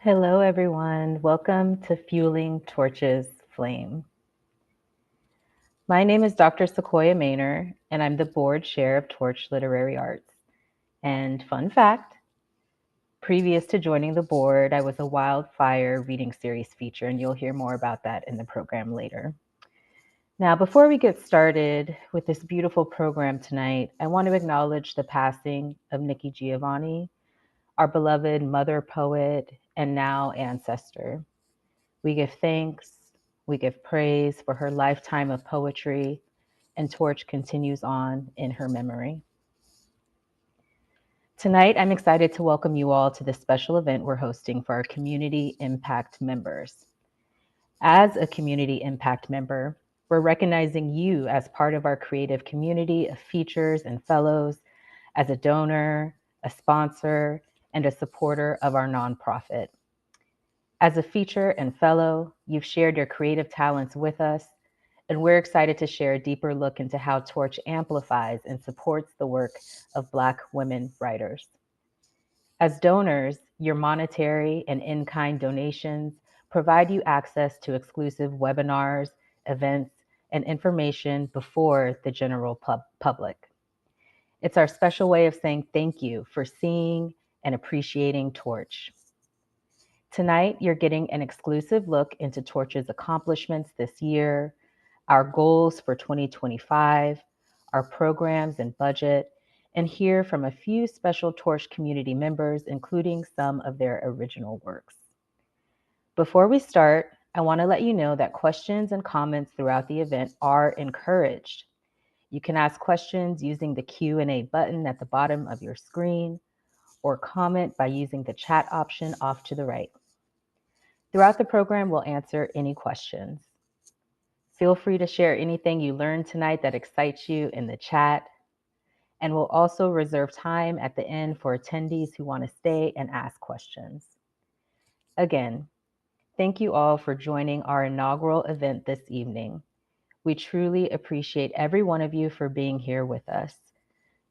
Hello, everyone. Welcome to Fueling Torch's Flame. My name is Dr. Sequoia Maynor, and I'm the board chair of Torch Literary Arts. And fun fact, previous to joining the board, I was a Wildfire reading series feature, and you'll hear more about that in the program later. Now, before we get started with this beautiful program tonight, I want to acknowledge the passing of Nikki Giovanni, our beloved mother poet and now ancestor. We give thanks, we give praise for her lifetime of poetry, and Torch continues on in her memory. Tonight, I'm excited to welcome you all to this special event we're hosting for our Community Impact members. As a Community Impact member, we're recognizing you as part of our creative community of features and fellows, as a donor, a sponsor, and a supporter of our nonprofit. As a feature and fellow, you've shared your creative talents with us, and we're excited to share a deeper look into how Torch amplifies and supports the work of Black women writers. As donors, your monetary and in-kind donations provide you access to exclusive webinars, events, and information before the general public. It's our special way of saying thank you for seeing and appreciating Torch. Tonight, you're getting an exclusive look into Torch's accomplishments this year, our goals for 2025, our programs and budget, and hear from a few special Torch community members, including some of their original works. Before we start, I want to let you know that questions and comments throughout the event are encouraged. You can ask questions using the Q&A button at the bottom of your screen, or comment by using the chat option off to the right. Throughout the program, we'll answer any questions. Feel free to share anything you learned tonight that excites you in the chat. And we'll also reserve time at the end for attendees who want to stay and ask questions. Again, thank you all for joining our inaugural event this evening. We truly appreciate every one of you for being here with us.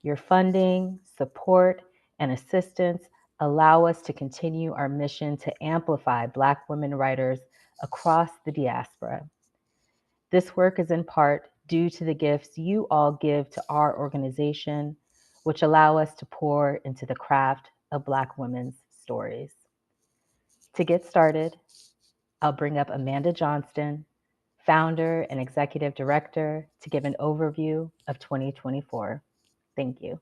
Your funding, support, and assistance allow us to continue our mission to amplify Black women writers across the diaspora. This work is in part due to the gifts you all give to our organization, which allow us to pour into the craft of Black women's stories. To get started, I'll bring up Amanda Johnston, founder and executive director, to give an overview of 2024. Thank you.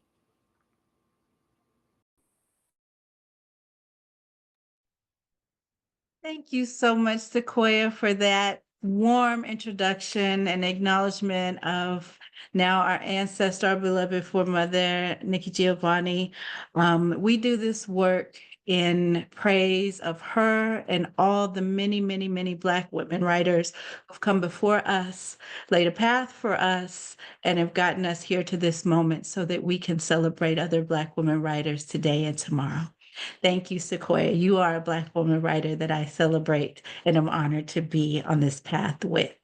Thank you so much, Sequoia, for that warm introduction and acknowledgement of now our ancestor, our beloved foremother, Nikki Giovanni. We do this work in praise of her and all the many, many, many Black women writers who've come before us, laid a path for us, and have gotten us here to this moment so that we can celebrate other Black women writers today and tomorrow. Thank you, Sequoia. You are a Black woman writer that I celebrate and am honored to be on this path with.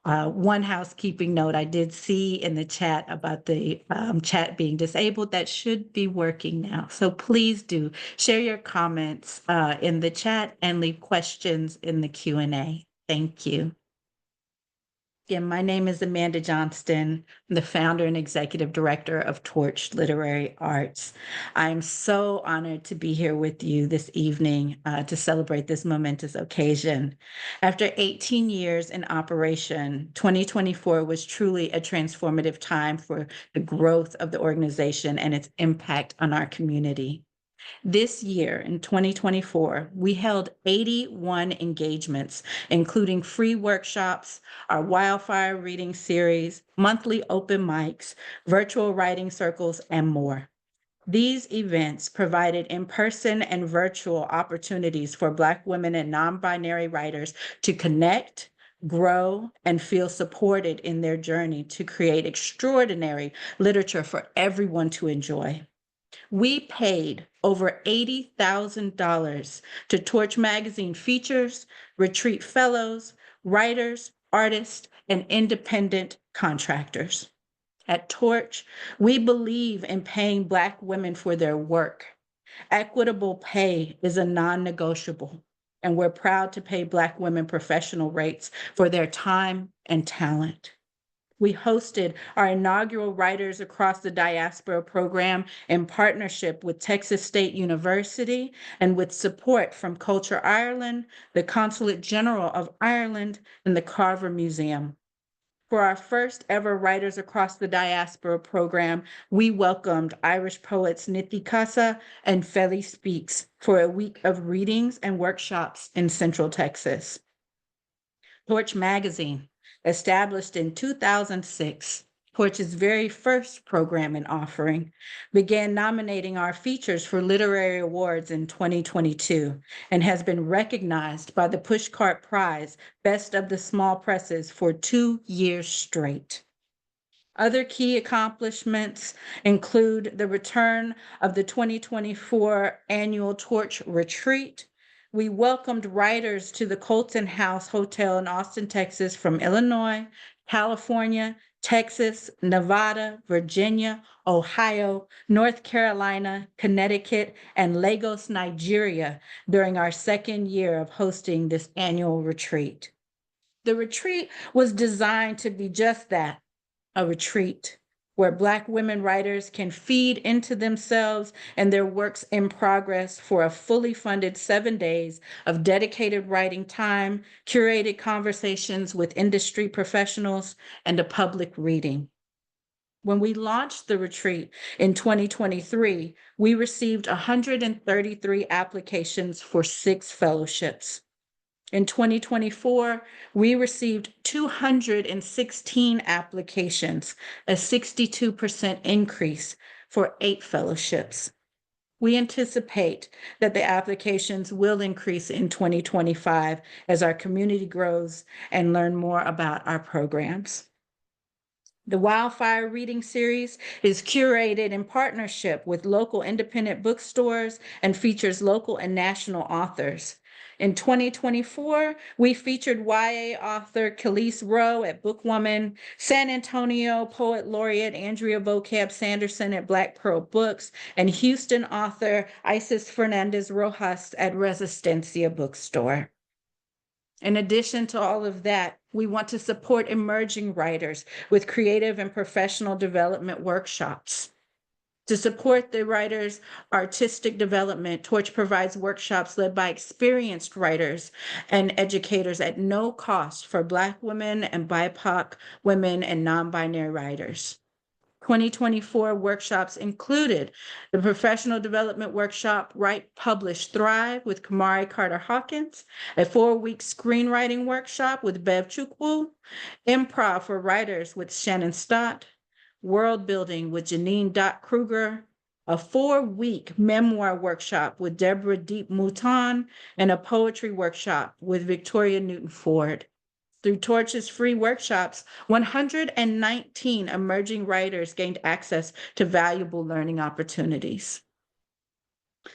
One housekeeping note, I did see in the chat about the chat being disabled. That should be working now. So please do share your comments in the chat and leave questions in the Q&A. Thank you. Again, my name is Amanda Johnston. I'm the founder and executive director of Torch Literary Arts. I'm so honored to be here with you this evening to celebrate this momentous occasion. After 18 years in operation, 2024 was truly a transformative time for the growth of the organization and its impact on our community. This year, in 2024, we held 81 engagements, including free workshops, our wildfire reading series, monthly open mics, virtual writing circles, and more. These events provided in-person and virtual opportunities for Black women and non-binary writers to connect, grow, and feel supported in their journey to create extraordinary literature for everyone to enjoy. We paid over $80,000 to Torch Magazine features, retreat fellows, writers, artists, and independent contractors. At Torch, we believe in paying Black women for their work. Equitable pay is a non-negotiable. and we're proud to pay Black women professional rates for their time and talent. We hosted our inaugural Writers Across the Diaspora program in partnership with Texas State University and with support from Culture Ireland, the Consulate General of Ireland, and the Carver Museum. For our first ever Writers Across the Diaspora program, we welcomed Irish poets Nithi Casa and Feli Speaks for a week of readings and workshops in Central Texas. Torch Magazine, established in 2006, Torch's very first program and offering, began nominating our features for literary awards in 2022 and has been recognized by the Pushcart Prize Best of the Small Presses for 2 years straight. Other key accomplishments include the return of the 2024 annual Torch Retreat. We welcomed writers to the Colton House Hotel in Austin, Texas from Illinois, California, Texas, Nevada, Virginia, Ohio, North Carolina, Connecticut, and Lagos, Nigeria during our second year of hosting this annual retreat. The retreat was designed to be just that, a retreat where Black women writers can feed into themselves and their works in progress for a fully funded 7 days of dedicated writing time, curated conversations with industry professionals, and a public reading. When we launched the retreat in 2023, we received 133 applications for 6 fellowships. In 2024, we received 216 applications, a 62% increase for 8 fellowships. We anticipate that the applications will increase in 2025 as our community grows and learn more about our programs. The Wildfire Reading Series is curated in partnership with local independent bookstores and features local and national authors. In 2024, we featured YA author Khalees Rowe at Bookwoman, San Antonio poet laureate Andrea Vocab Sanderson at Black Pearl Books, and Houston author Isis Fernandez Rojas at Resistencia Bookstore. In addition to all of that, we want to support emerging writers with creative and professional development workshops. To support the writers' artistic development, Torch provides workshops led by experienced writers and educators at no cost for Black women and BIPOC women and non-binary writers. 2024 workshops included the Professional Development Workshop, Write, Publish, Thrive with Kamari Carter-Hawkins, a 4-week screenwriting workshop with Bev Chukwu, Improv for Writers with Shannon Stott, World Building with Janine Dot Kruger, a 4-week memoir workshop with Deborah Deep Mouton, and a poetry workshop with Victoria Newton Ford. Through Torch's free workshops, 119 emerging writers gained access to valuable learning opportunities.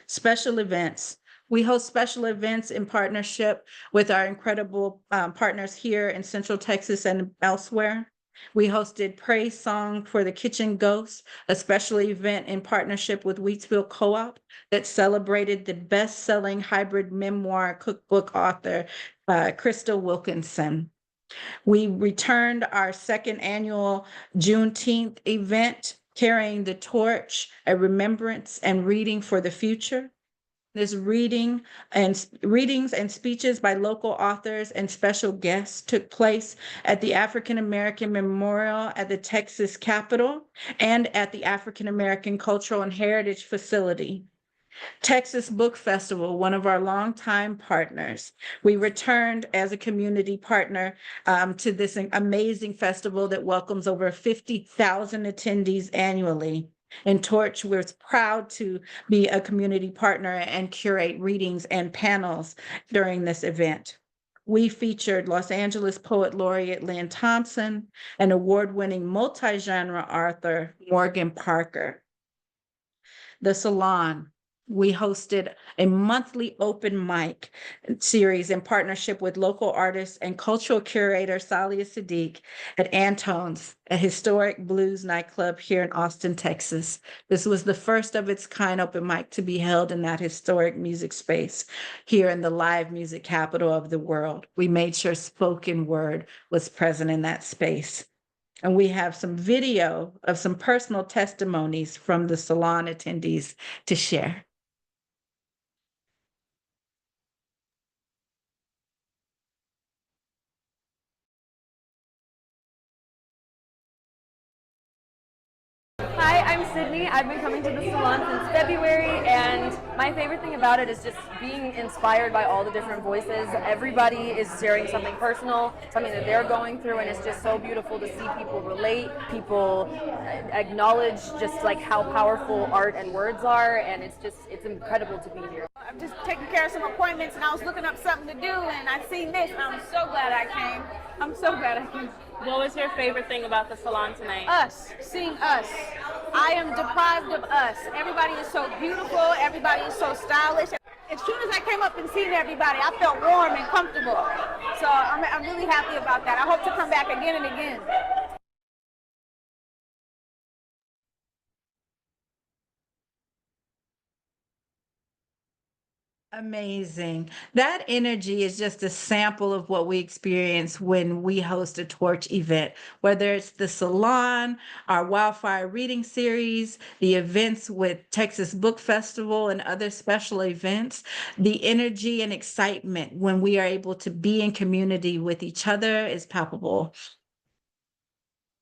Special events. We host special events in partnership with our incredible partners here in Central Texas and elsewhere. We hosted Praise Song for the Kitchen Ghost, a special event in partnership with Wheatsville Co-op that celebrated the best-selling hybrid memoir cookbook author, Crystal Wilkinson. We returned our second annual Juneteenth event, Carrying the Torch, a remembrance and reading for the future. This readings and speeches by local authors and special guests took place at the African American Memorial at the Texas Capitol and at the African American Cultural and Heritage Facility. Texas Book Festival, one of our longtime partners. We returned as a community partner to this amazing festival that welcomes over 50,000 attendees annually. And Torch was proud to be a community partner and curate readings and panels during this event. We featured Los Angeles Poet Laureate Lynn Thompson and award-winning multi-genre author Morgan Parker. The Salon. we hosted a monthly open mic series in partnership with local artists and cultural curator Salia Sadiq at Antone's, a historic blues nightclub here in Austin, Texas. This was the first of its kind open mic to be held in that historic music space here in the live music capital of the world. We made sure spoken word was present in that space. And we have some video of some personal testimonies from the salon attendees to share. Hi, I'm Sydney. I've been coming to the salon since February, and my favorite thing about it is just being inspired by all the different voices. Everybody is sharing something personal, something that they're going through, and it's just so beautiful to see people relate, people acknowledge just like how powerful art and words are, and it's incredible to be here. I'm just taking care of some appointments, and I was looking up something to do, and I seen this, and I'm so glad I came. I'm so glad I came. What was your favorite thing about the salon tonight? Us, seeing us. I am deprived of us. Everybody is so beautiful. Everybody is so stylish. As soon as I came up and seen everybody, I felt warm and comfortable. So I'm really happy about that. I hope to come back again and again. Amazing. That energy is just a sample of what we experience when we host a Torch event, whether it's the salon, our wildfire reading series, the events with Texas Book Festival and other special events. The energy and excitement when we are able to be in community with each other is palpable.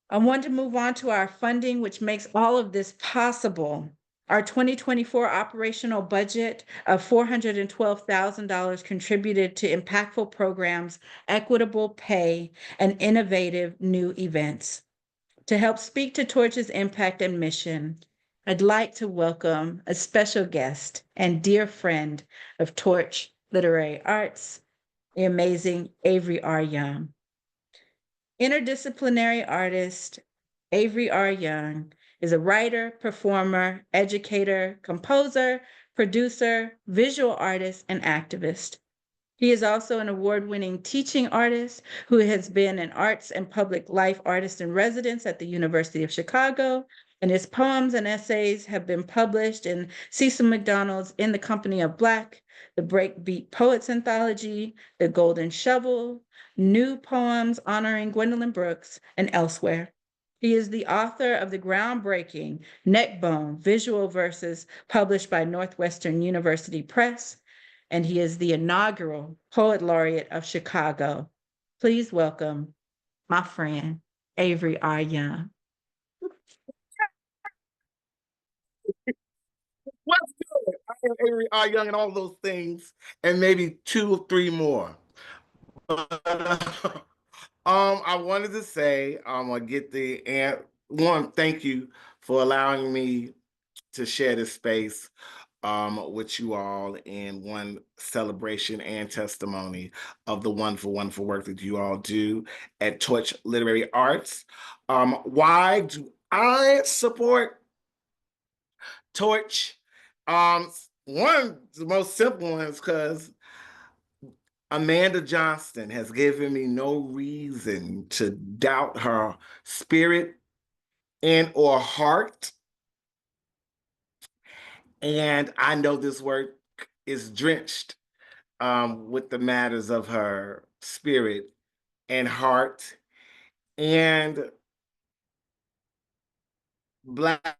I want to move on to our funding, which makes all of this possible. Our 2024 operational budget of $412,000 contributed to impactful programs, equitable pay, and innovative new events. To help speak to Torch's impact and mission, I'd like to welcome a special guest and dear friend of Torch Literary Arts, the amazing Avery R. Young. Interdisciplinary artist Avery R. Young is a writer, performer, educator, composer, producer, visual artist, and activist. He is also an award-winning teaching artist who has been an arts and public life artist in residence at the University of Chicago, and his poems and essays have been published in Cecil McDonald's In the Company of Black, the Breakbeat Poets Anthology, The Golden Shovel, New Poems Honoring Gwendolyn Brooks, and elsewhere. He is the author of the groundbreaking Neckbone Visual Verses published by Northwestern University Press, and he is the inaugural Poet Laureate of Chicago. Please welcome my friend, Avery R. Young. What's good? I am Avery R. Young and all those things, and maybe 2 or 3 more. I wanted to say, I'm gonna get the one. Thank you for allowing me to share this space with you all in one celebration and testimony of the wonderful, wonderful work that you all do at Torch Literary Arts. Why do I support Torch? One of the most simple ones because Amanda Johnston has given me no reason to doubt her spirit and or heart. And I know this work is drenched with the matters of her spirit and heart. And Black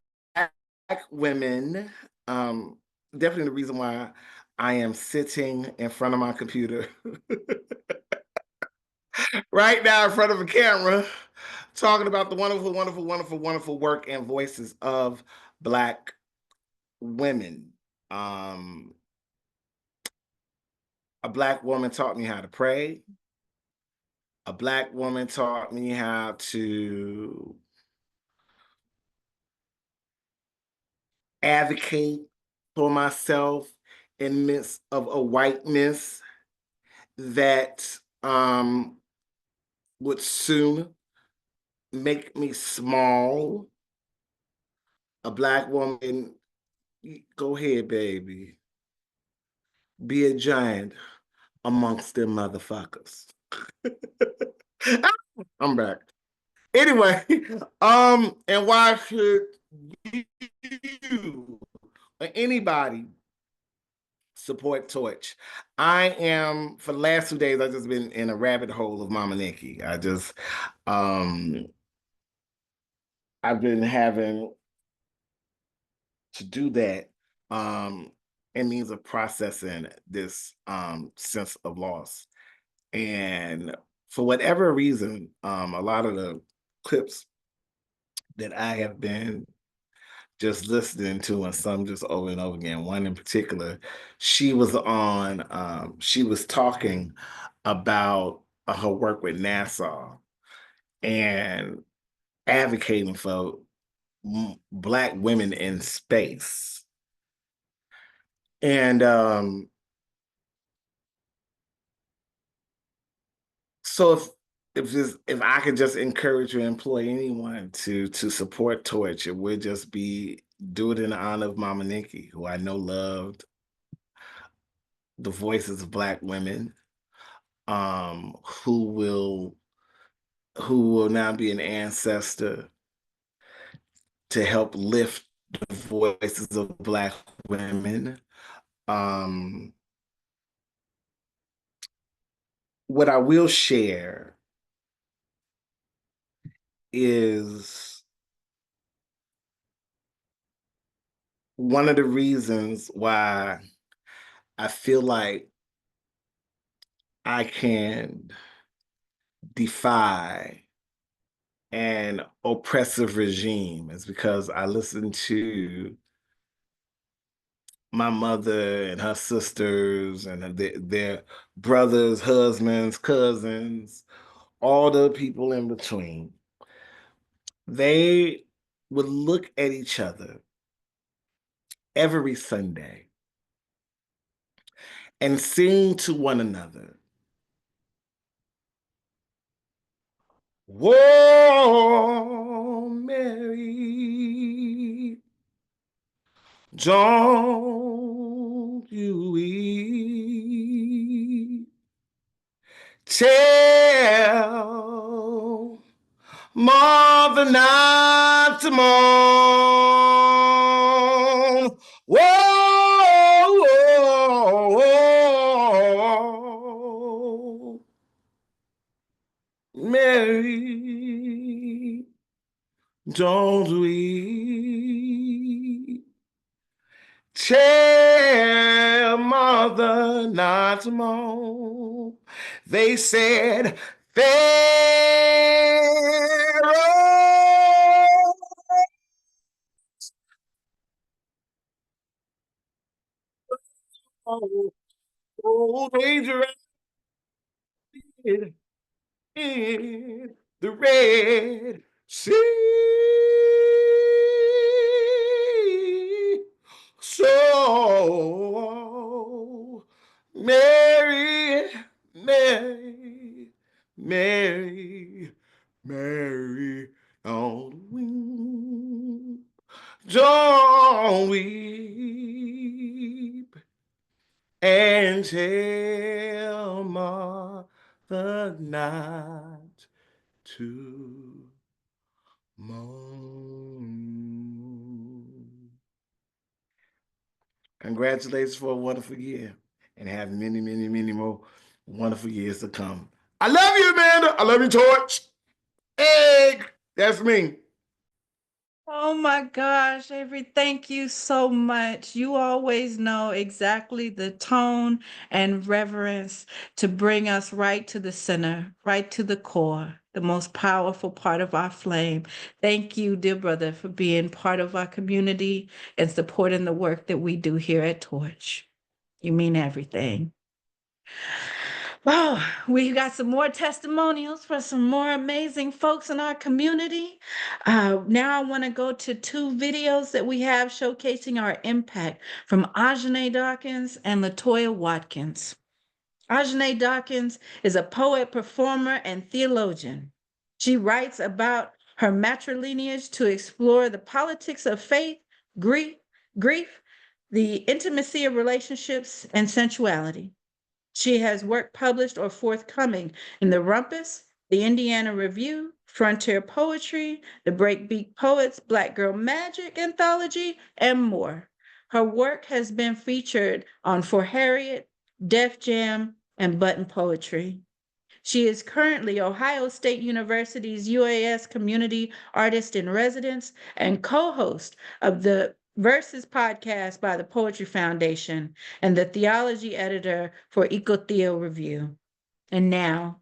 women, definitely the reason why I am sitting in front of my computer right now in front of a camera talking about the wonderful, wonderful, wonderful, wonderful work and voices of Black women. A Black woman taught me how to pray. A Black woman taught me how to advocate for myself in midst of a whiteness that would soon make me small. A Black woman Go ahead, baby. Be a giant amongst them motherfuckers. I'm back. Anyway, and why should you or anybody support Torch? I am for the last 2 days. I've just been in a rabbit hole of Mama Nikki. I've been having to do that. It means of processing this sense of loss. And for whatever reason, a lot of the clips that I have been just listening to, and some just over and over again, one in particular, she was talking about her work with NASA and advocating for Black women in space. And so if I could just encourage or employ anyone to support Torch, it would just be do it in honor of Mama Nikki, who I know loved the voices of Black women, who will now be an ancestor to help lift the voices of Black women. What I will share is one of the reasons why I feel like I can defy an oppressive regime is because I listened to my mother and her sisters and their brothers, husbands, cousins, all the people in between. They would look at each other every Sunday and sing to one another, "Whoa, Mary, don't you weep. Tell Mother not to mourn. Whoa, whoa, whoa. Mary, don't weep. Tell Mother not to mourn." They said, "Pharaoh, oh, danger in the Red Sea." So, Mary, Mary, Mary, Mary, don't weep, and tell Mother not to moan. Congratulations for a wonderful year, and have many, many, many more wonderful years to come. I love you, Amanda. I love you, Torch. Egg. That's me. Oh my gosh, Avery, thank you so much. You always know exactly the tone and reverence to bring us right to the center, right to the core, the most powerful part of our flame. Thank you, dear brother, for being part of our community and supporting the work that we do here at Torch. You mean everything. Wow, we got some more testimonials for some more amazing folks in our community. Now I want to go to two videos that we have showcasing our impact from Ajanaé Dawkins and LaToya Watkins. Ajanaé Dawkins is a poet, performer, and theologian. She writes about her matrilineage to explore the politics of faith, grief, the intimacy of relationships and sensuality. She has work published or forthcoming in the Rumpus, the Indiana Review, Frontier Poetry, the Breakbeat Poets, Black Girl Magic Anthology, and more. Her work has been featured on For Harriet, Def Jam, and Button Poetry. She is currently Ohio State University's UAS Community Artist in Residence and co-host of the Verses podcast by the Poetry Foundation and the theology editor for Ecotheo Review. And now,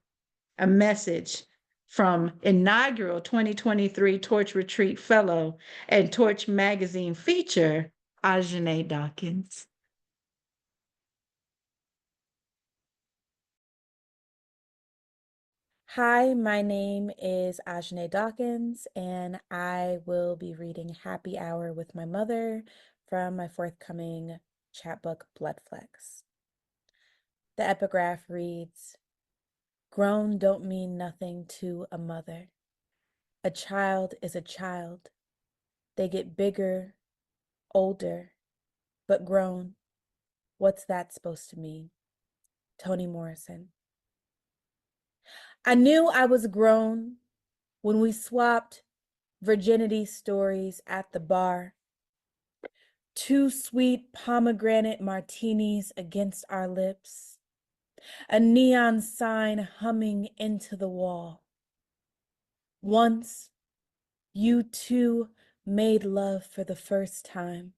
a message from inaugural 2023 Torch Retreat Fellow and Torch Magazine feature, Ajanaé Dawkins. Hi, my name is Ajanaé Dawkins, and I will be reading Happy Hour with My Mother from my forthcoming chapbook, Bloodflex. The epigraph reads, "Grown don't mean nothing to a mother. A child is a child. They get bigger, older, but grown. What's that supposed to mean?" Toni Morrison. I knew I was grown when we swapped virginity stories at the bar. 2 sweet pomegranate martinis against our lips. A neon sign humming into the wall. Once, you two made love for the first time.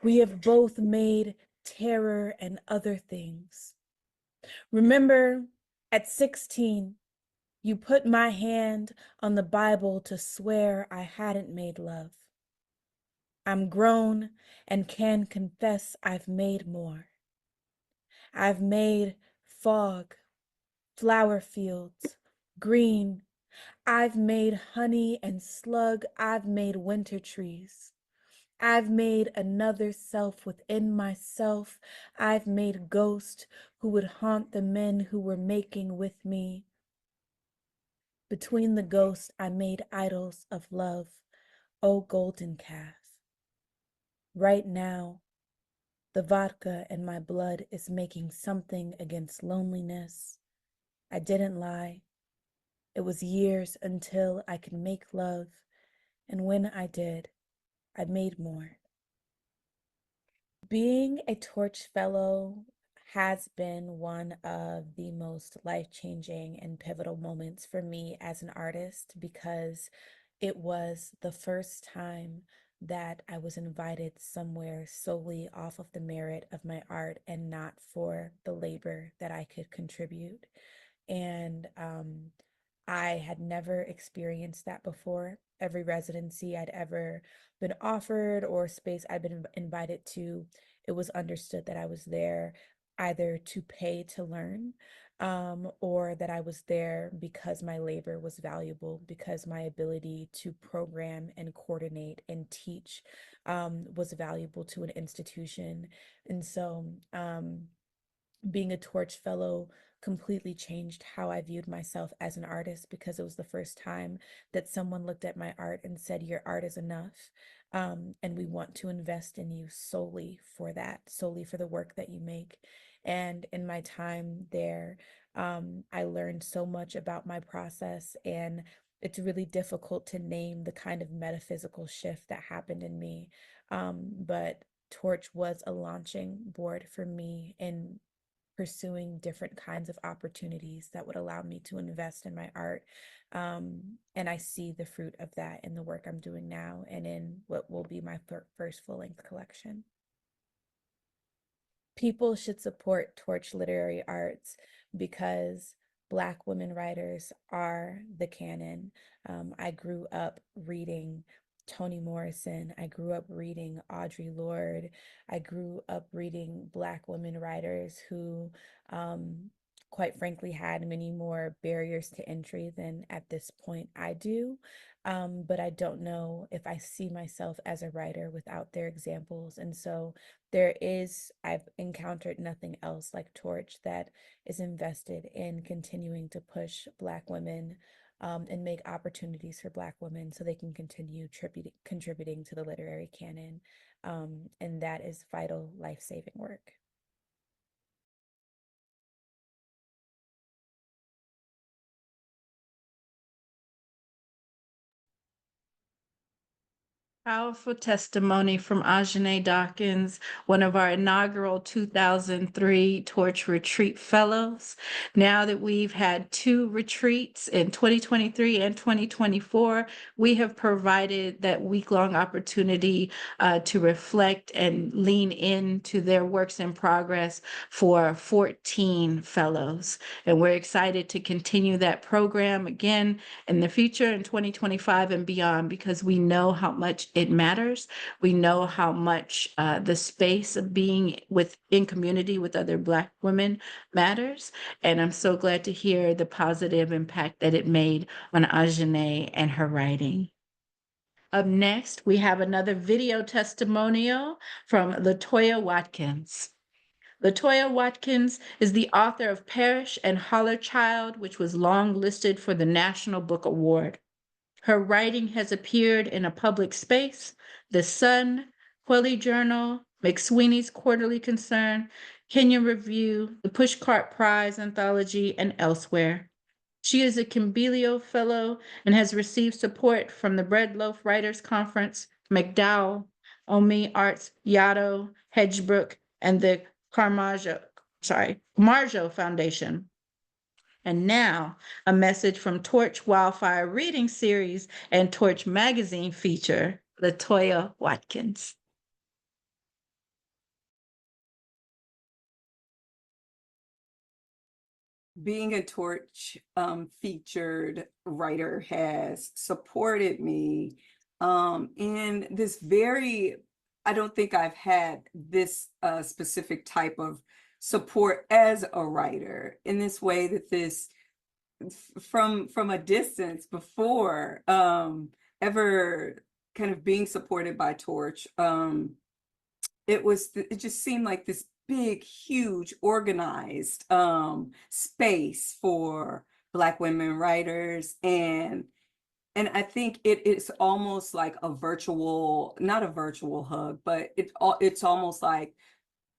We have both made terror and other things. Remember, at 16, you put my hand on the Bible to swear I hadn't made love. I'm grown and can confess I've made more. I've made fog, flower fields, green. I've made honey and slug. I've made winter trees. I've made another self within myself. I've made ghosts who would haunt the men who were making with me. Between the ghosts, I made idols of love, O golden calf. Right now, the vodka in my blood is making something against loneliness. I didn't lie. It was years until I could make love, and when I did, I made more. Being a Torch Fellow has been one of the most life-changing and pivotal moments for me as an artist because it was the first time that I was invited somewhere solely off of the merit of my art and not for the labor that I could contribute. And I had never experienced that before. Every residency I'd ever been offered or space I'd been invited to, it was understood that I was there either to pay to learn, or that I was there because my labor was valuable, because my ability to program and coordinate and teach was valuable to an institution. And so being a Torch Fellow completely changed how I viewed myself as an artist because it was the first time that someone looked at my art and said, your art is enough. And we want to invest in you solely for that, solely for the work that you make. And in my time there, I learned so much about my process, and it's really difficult to name the kind of metaphysical shift that happened in me. But Torch was a launching board for me in pursuing different kinds of opportunities that would allow me to invest in my art. And I see the fruit of that in the work I'm doing now and in what will be my first full-length collection. People should support Torch Literary Arts because Black women writers are the canon. I grew up reading Toni Morrison. I grew up reading Audre Lorde. I grew up reading Black women writers who, quite frankly, had many more barriers to entry than at this point I do. But I don't know if I see myself as a writer without their examples. And so I've encountered nothing else like Torch that is invested in continuing to push Black women and make opportunities for Black women so they can continue contributing to the literary canon. And that is vital, life-saving work. Powerful testimony from Ajanaé Dawkins, one of our inaugural 2003 Torch Retreat Fellows. Now that we've had 2 retreats in 2023 and 2024, we have provided that week-long opportunity to reflect and lean into their works in progress for 14 fellows. And we're excited to continue that program again in the future in 2025 and beyond, because we know how much it matters. We know how much the space of being in community with other Black women matters. And I'm so glad to hear the positive impact that it made on Ajanaé and her writing. Up next, we have another video testimonial from LaToya Watkins. LaToya Watkins is the author of Parish and Holler Child, which was long listed for the National Book Award. Her writing has appeared in A Public Space, The Sun, Quelly Journal, McSweeney's Quarterly Concern, Kenyon Review, the Pushcart Prize Anthology, and elsewhere. She is a Kimbilio Fellow and has received support from the Bread Loaf Writers Conference, McDowell, Omi Arts Yaddo, Hedgebrook, and the Marjo Foundation. And now, a message from Torch Wildfire Reading Series and Torch Magazine feature, LaToya Watkins. Being a Torch featured writer has supported me in this I don't think I've had this specific type of support as a writer in this way, that this from a distance before ever kind of being supported by Torch. It just seemed like this big, huge, organized space for Black women writers, and I think it's almost like a virtual, not a virtual hug, but it's almost like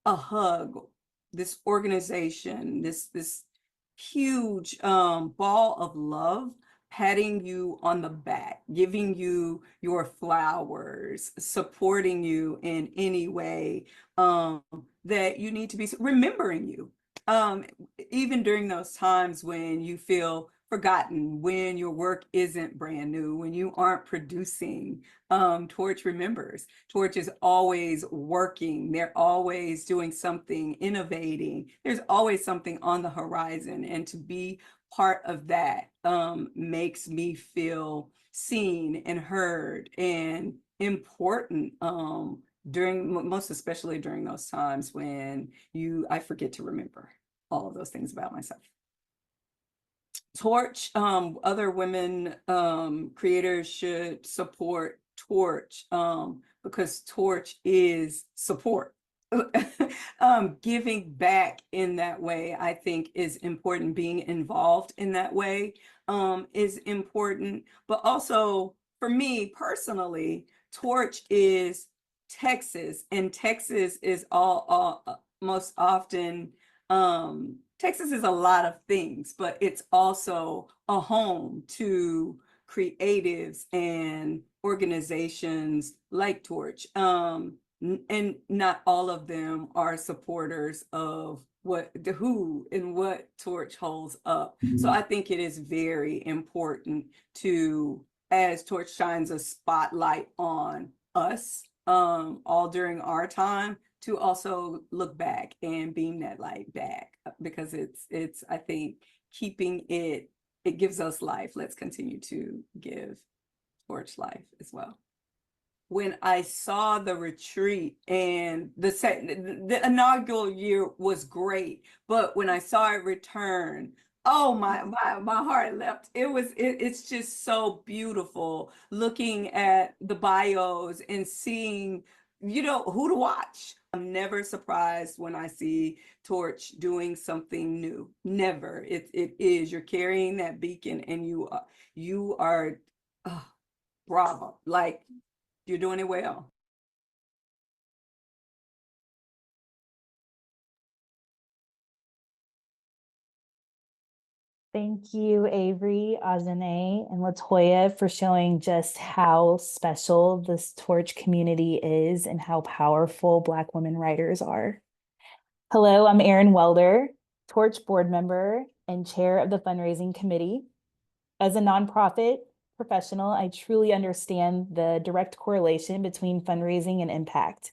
a hug. This organization, this huge ball of love, patting you on the back, giving you your flowers, supporting you in any way that you need to be, remembering you. Even during those times when you feel forgotten, when your work isn't brand new, when you aren't producing, Torch remembers. Torch is always working. They're always doing something, innovating. There's always something on the horizon. And to be part of that makes me feel seen and heard and important most especially during those times when I forget to remember all of those things about myself. Torch, other women creators should support Torch because Torch is support. Giving back in that way, I think, is important. Being involved in that way is important. But also, for me personally, Torch is Texas, and Texas is most often Texas is a lot of things, but it's also a home to creatives and organizations like Torch. And not all of them are supporters of who and what Torch holds up. So I think it is very important to, as Torch shines a spotlight on us all during our time, to also look back and beam that light back, because it's I think keeping it gives us life. Let's continue to give Torch life as well. When I saw the retreat, and the inaugural year was great, but when I saw it return, oh my heart leapt. It's just so beautiful looking at the bios and seeing who to watch. I'm never surprised when I see Torch doing something new. Never. It is. You're carrying that beacon, and you are bravo. Like, you're doing it well. Thank you, Avery, Ajanaé, and LaToya for showing just how special this Torch community is and how powerful Black women writers are. Hello, I'm Erin Welder, Torch board member and chair of the fundraising committee. As a nonprofit professional, I truly understand the direct correlation between fundraising and impact.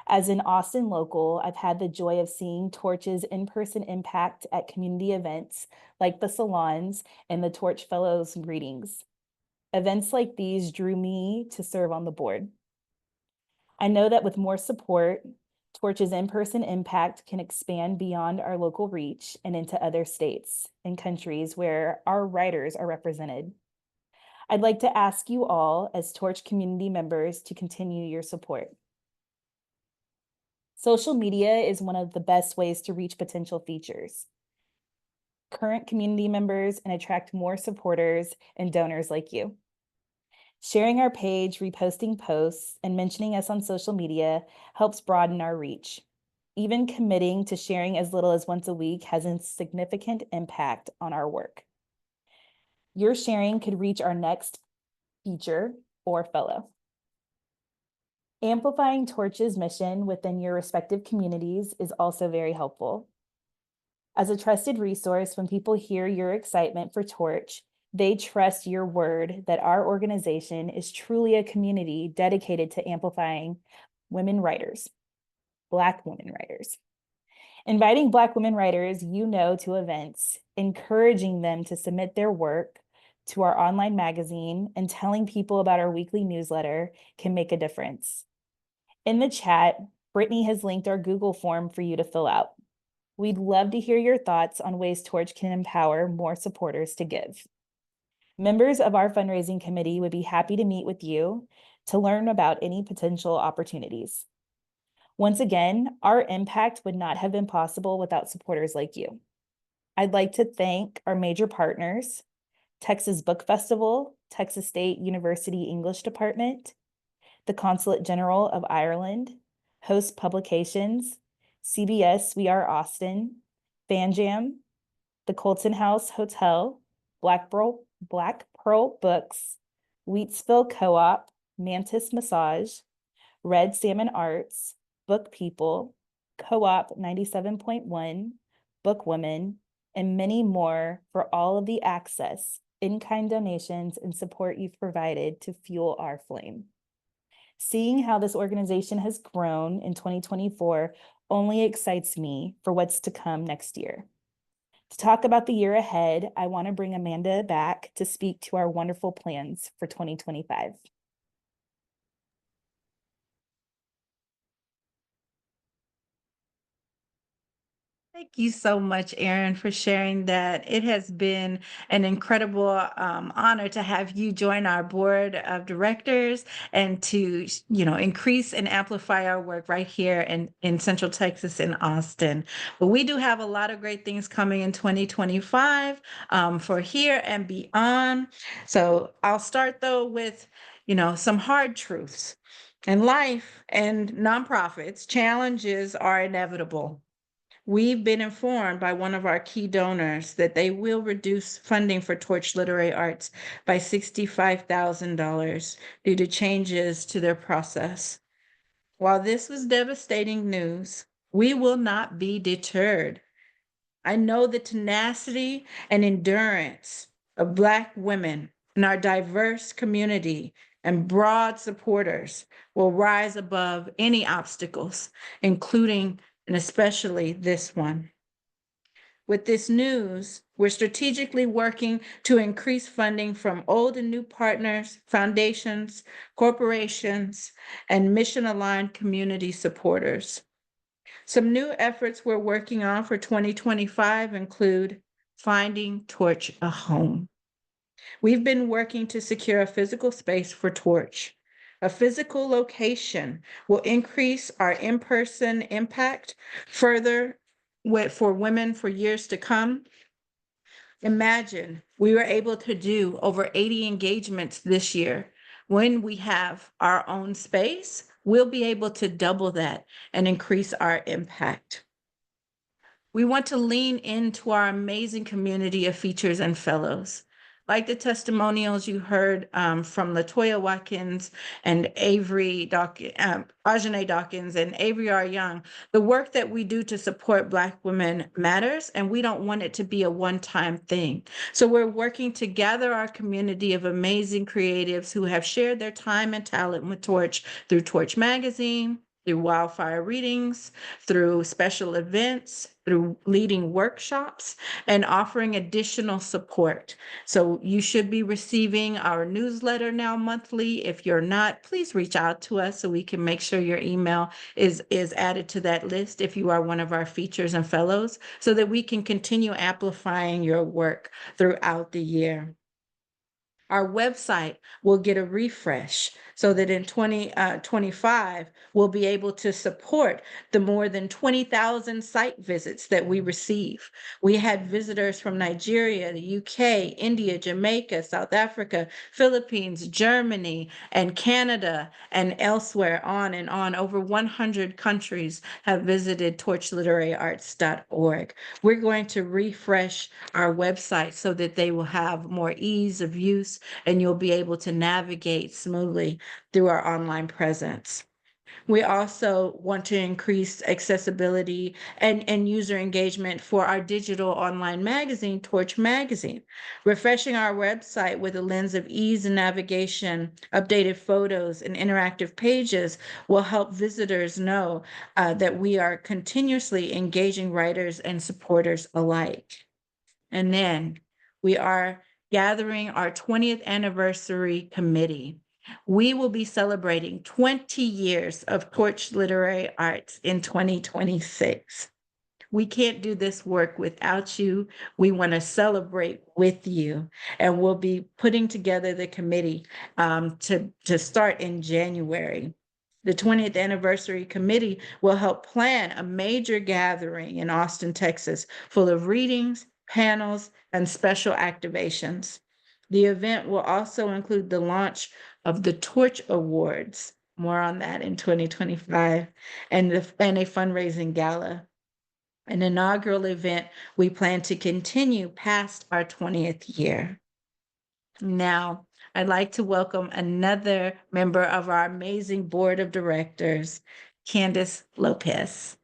As an Austin local, I've had the joy of seeing Torch's in-person impact at community events like the salons and the Torch Fellows readings. Events like these drew me to serve on the board. I know that with more support, Torch's in-person impact can expand beyond our local reach and into other states and countries where our writers are represented. I'd like to ask you all as Torch community members to continue your support. Social media is one of the best ways to reach potential features, current community members, and attract more supporters and donors like you. Sharing our page, reposting posts, and mentioning us on social media helps broaden our reach. Even committing to sharing as little as once a week has a significant impact on our work. Your sharing could reach our next feature or fellow. Amplifying Torch's mission within your respective communities is also very helpful. As a trusted resource, when people hear your excitement for Torch, they trust your word that our organization is truly a community dedicated to amplifying women writers, Black women writers. Inviting Black women writers to events, encouraging them to submit their work to our online magazine, and telling people about our weekly newsletter can make a difference. In the chat, Brittany has linked our Google form for you to fill out. We'd love to hear your thoughts on ways Torch can empower more supporters to give. Members of our fundraising committee would be happy to meet with you to learn about any potential opportunities. Once again, our impact would not have been possible without supporters like you. I'd like to thank our major partners, Texas Book Festival, Texas State University English Department, the Consulate General of Ireland, Host Publications, CBS We Are Austin, FanJam, the Colton House Hotel, Black Pearl Books, Wheatsville Co-op, Mantis Massage, Red Salmon Arts, Book People, Co-op 97.1, Book Women, and many more for all of the access, in-kind donations, and support you've provided to fuel our flame. Seeing how this organization has grown in 2024 only excites me for what's to come next year. To talk about the year ahead, I want to bring Amanda back to speak to our wonderful plans for 2025. Thank you so much, Erin, for sharing that. It has been an incredible honor to have you join our board of directors and to, increase and amplify our work right here in Central Texas in Austin. But we do have a lot of great things coming in 2025 for here and beyond. So I'll start though with, some hard truths. In life and nonprofits, challenges are inevitable. We've been informed by one of our key donors that they will reduce funding for Torch Literary Arts by $65,000 due to changes to their process. While this was devastating news, we will not be deterred. I know the tenacity and endurance of Black women in our diverse community and broad supporters will rise above any obstacles, including and especially this one. With this news, we're strategically working to increase funding from old and new partners, foundations, corporations, and mission-aligned community supporters. Some new efforts we're working on for 2025 include finding Torch a home. We've been working to secure a physical space for Torch. A physical location will increase our in-person impact further for women for years to come. Imagine we were able to do over 80 engagements this year. When we have our own space, we'll be able to double that and increase our impact. We want to lean into our amazing community of features and fellows. Like the testimonials you heard from LaToya Watkins and Ajanaé Dawkins and Avery R. Young, the work that we do to support Black women matters, and we don't want it to be a one-time thing. So we're working to gather our community of amazing creatives who have shared their time and talent with Torch through Torch Magazine, through wildfire readings, through special events, through leading workshops, and offering additional support. So you should be receiving our newsletter now monthly. If you're not, please reach out to us so we can make sure your email is added to that list if you are one of our features and fellows, so that we can continue amplifying your work throughout the year. Our website will get a refresh so that in 2025, we'll be able to support the more than 20,000 site visits that we receive. We had visitors from Nigeria, the UK, India, Jamaica, South Africa, Philippines, Germany, and Canada, and elsewhere, on and on. Over 100 countries have visited torchliteraryarts.org. We're going to refresh our website so that they will have more ease of use and you'll be able to navigate smoothly through our online presence. We also want to increase accessibility and user engagement for our digital online magazine, Torch Magazine. Refreshing our website with a lens of ease and navigation, updated photos, and interactive pages will help visitors know that we are continuously engaging writers and supporters alike. And then we are gathering our 20th anniversary committee. We will be celebrating 20 years of Torch Literary Arts in 2026. We can't do this work without you. We want to celebrate with you, and we'll be putting together the committee to start in January. The 20th anniversary committee will help plan a major gathering in Austin, Texas, full of readings, panels, and special activations. The event will also include the launch of the Torch Awards, more on that in 2025, and a fundraising gala. An inaugural event we plan to continue past our 20th year. Now, I'd like to welcome another member of our amazing board of directors, Candace Lopez.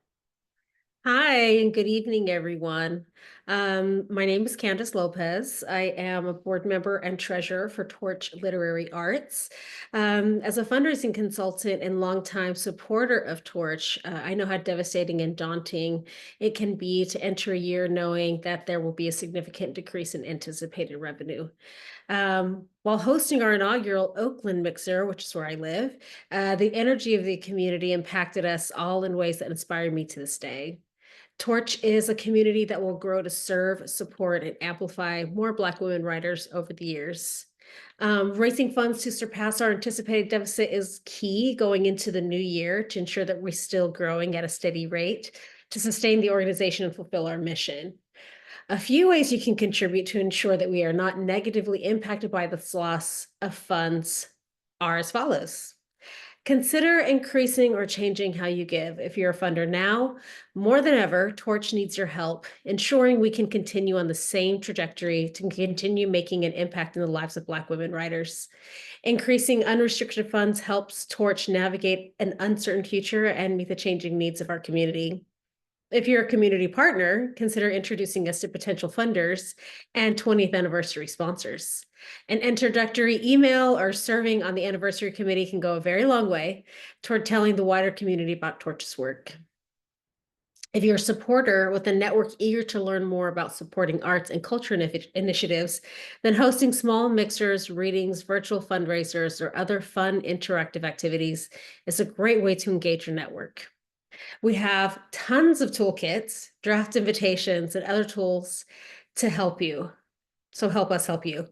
Hi, and good evening, everyone. My name is Candace Lopez. I am a board member and treasurer for Torch Literary Arts. As a fundraising consultant and longtime supporter of Torch, I know how devastating and daunting it can be to enter a year knowing that there will be a significant decrease in anticipated revenue. While hosting our inaugural Oakland Mixer, which is where I live, the energy of the community impacted us all in ways that inspire me to this day. Torch is a community that will grow to serve, support, and amplify more Black women writers over the years. Raising funds to surpass our anticipated deficit is key going into the new year to ensure that we're still growing at a steady rate to sustain the organization and fulfill our mission. A few ways you can contribute to ensure that we are not negatively impacted by this loss of funds are as follows. Consider increasing or changing how you give. If you're a funder now, more than ever, Torch needs your help, ensuring we can continue on the same trajectory to continue making an impact in the lives of Black women writers. Increasing unrestricted funds helps Torch navigate an uncertain future and meet the changing needs of our community. If you're a community partner, consider introducing us to potential funders and 20th anniversary sponsors. An introductory email or serving on the anniversary committee can go a very long way toward telling the wider community about Torch's work. If you're a supporter with a network eager to learn more about supporting arts and culture initiatives, then hosting small mixers, readings, virtual fundraisers, or other fun interactive activities is a great way to engage your network. We have tons of toolkits, draft invitations, and other tools to help you. So help us help you.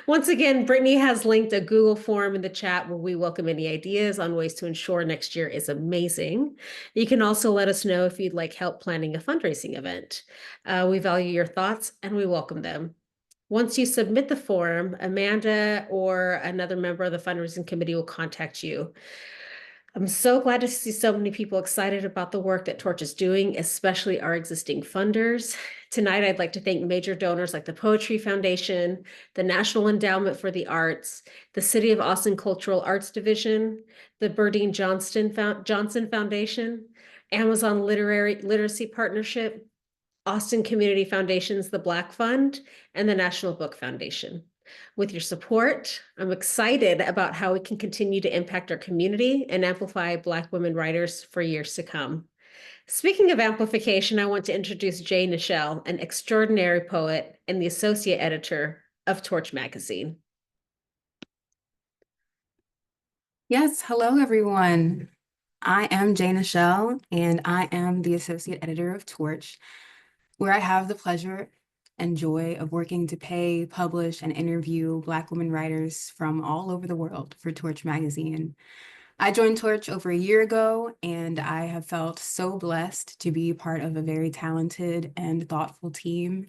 Once again, Brittany has linked a Google form in the chat where we welcome any ideas on ways to ensure next year is amazing. You can also let us know if you'd like help planning a fundraising event. We value your thoughts and we welcome them. Once you submit the form, Amanda or another member of the fundraising committee will contact you. I'm so glad to see so many people excited about the work that Torch is doing, especially our existing funders. Tonight, I'd like to thank major donors like the Poetry Foundation, the National Endowment for the Arts, the City of Austin Cultural Arts Division, the Burdine Johnson Foundation, Amazon Literacy Partnership, Austin Community Foundation's The Black Fund, and the National Book Foundation. With your support, I'm excited about how we can continue to impact our community and amplify Black women writers for years to come. Speaking of amplification, I want to introduce Jay Nichelle, an extraordinary poet and the associate editor of Torch magazine. Yes, hello everyone. I am Jay Nichelle, and I am the associate editor of Torch, where I have the pleasure and joy of working to pay, publish, and interview Black women writers from all over the world for Torch magazine. I joined Torch over a year ago, and I have felt so blessed to be part of a very talented and thoughtful team.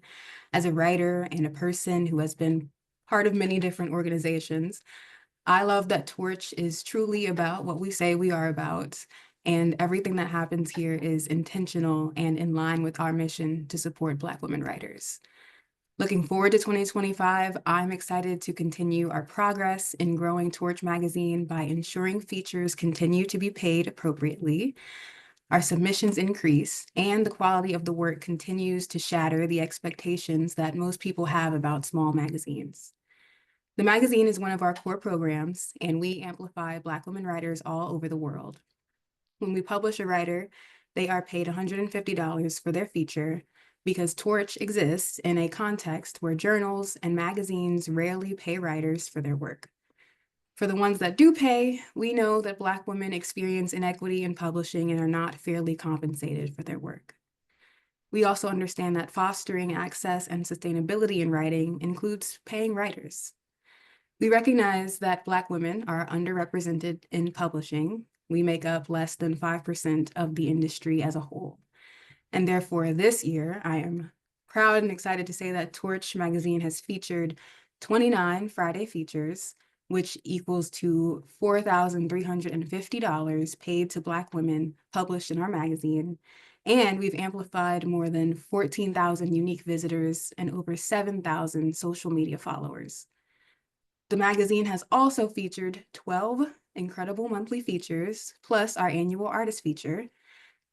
As a writer and a person who has been part of many different organizations, I love that Torch is truly about what we say we are about, and everything that happens here is intentional and in line with our mission to support Black women writers. Looking forward to 2025, I'm excited to continue our progress in growing Torch magazine by ensuring features continue to be paid appropriately, our submissions increase, and the quality of the work continues to shatter the expectations that most people have about small magazines. The magazine is one of our core programs, and we amplify Black women writers all over the world. When we publish a writer, they are paid $150 for their feature because Torch exists in a context where journals and magazines rarely pay writers for their work. For the ones that do pay, we know that Black women experience inequity in publishing and are not fairly compensated for their work. We also understand that fostering access and sustainability in writing includes paying writers. We recognize that Black women are underrepresented in publishing. We make up less than 5% of the industry as a whole. And therefore, this year, I am proud and excited to say that Torch magazine has featured 29 Friday features, which equals to $4,350 paid to Black women published in our magazine. And we've amplified more than 14,000 unique visitors and over 7,000 social media followers. The magazine has also featured 12 incredible monthly features, plus our annual artist feature.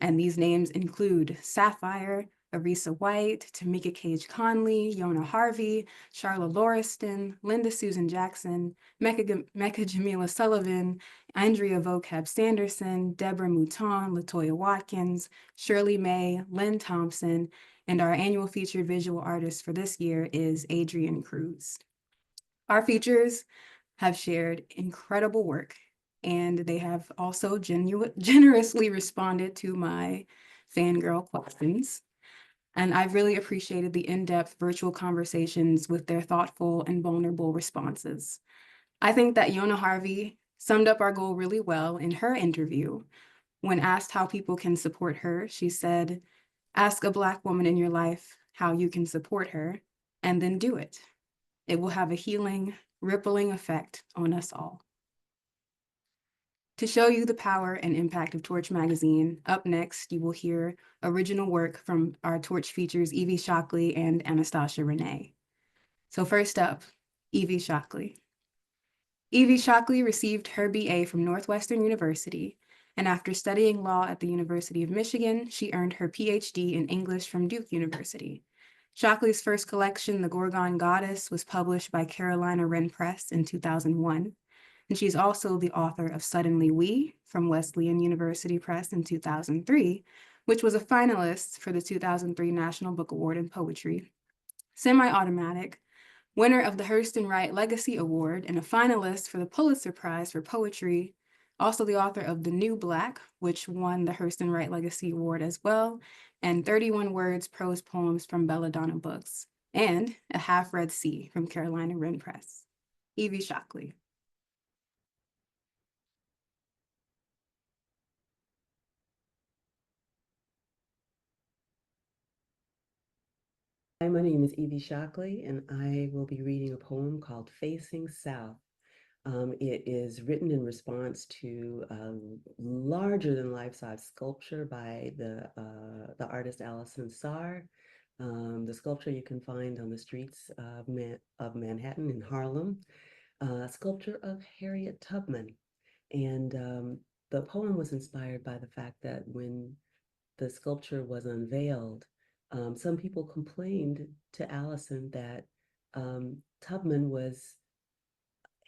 And these names include Sapphire, Arisa White, Tamika Cage Conley, Yona Harvey, Charla Lauriston, Linda Susan Jackson, Mecca Jamila Sullivan, Andrea Vocab Sanderson, Deborah Mouton, LaToya Watkins, Shirley May, Lynn Thompson, and our annual featured visual artist for this year is Adrian Cruz. Our features have shared incredible work, and they have also generously responded to my fangirl questions. And I've really appreciated the in-depth virtual conversations with their thoughtful and vulnerable responses. I think that Yona Harvey summed up our goal really well in her interview. When asked how people can support her, she said, "Ask a Black woman in your life how you can support her, and then do it. It will have a healing, rippling effect on us all." To show you the power and impact of Torch magazine, up next, you will hear original work from our Torch features Evie Shockley and Anastacia-Reneé. So first up, Evie Shockley. Evie Shockley received her BA from Northwestern University, and after studying law at the University of Michigan, she earned her PhD in English from Duke University. Shockley's first collection, The Gorgon Goddess, was published by Carolina Wren Press in 2001. And she's also the author of Suddenly We from Wesleyan University Press in 2003, which was a finalist for the 2003 National Book Award in Poetry. Semi-Automatic, winner of the Hurston Wright Legacy Award and a finalist for the Pulitzer Prize for Poetry, also the author of The New Black, which won the Hurston Wright Legacy Award as well, and 31 Words Prose Poems from Belladonna Books. and A Half-Read Sea from Carolina Wren Press. Evie Shockley. Hi, my name is Evie Shockley, and I will be reading a poem called Facing South. It is written in response to a larger-than-life-size sculpture by the artist Allison Sarr. The sculpture you can find on the streets of Manhattan in Harlem, a sculpture of Harriet Tubman. And the poem was inspired by the fact that when the sculpture was unveiled, some people complained to Allison that Tubman was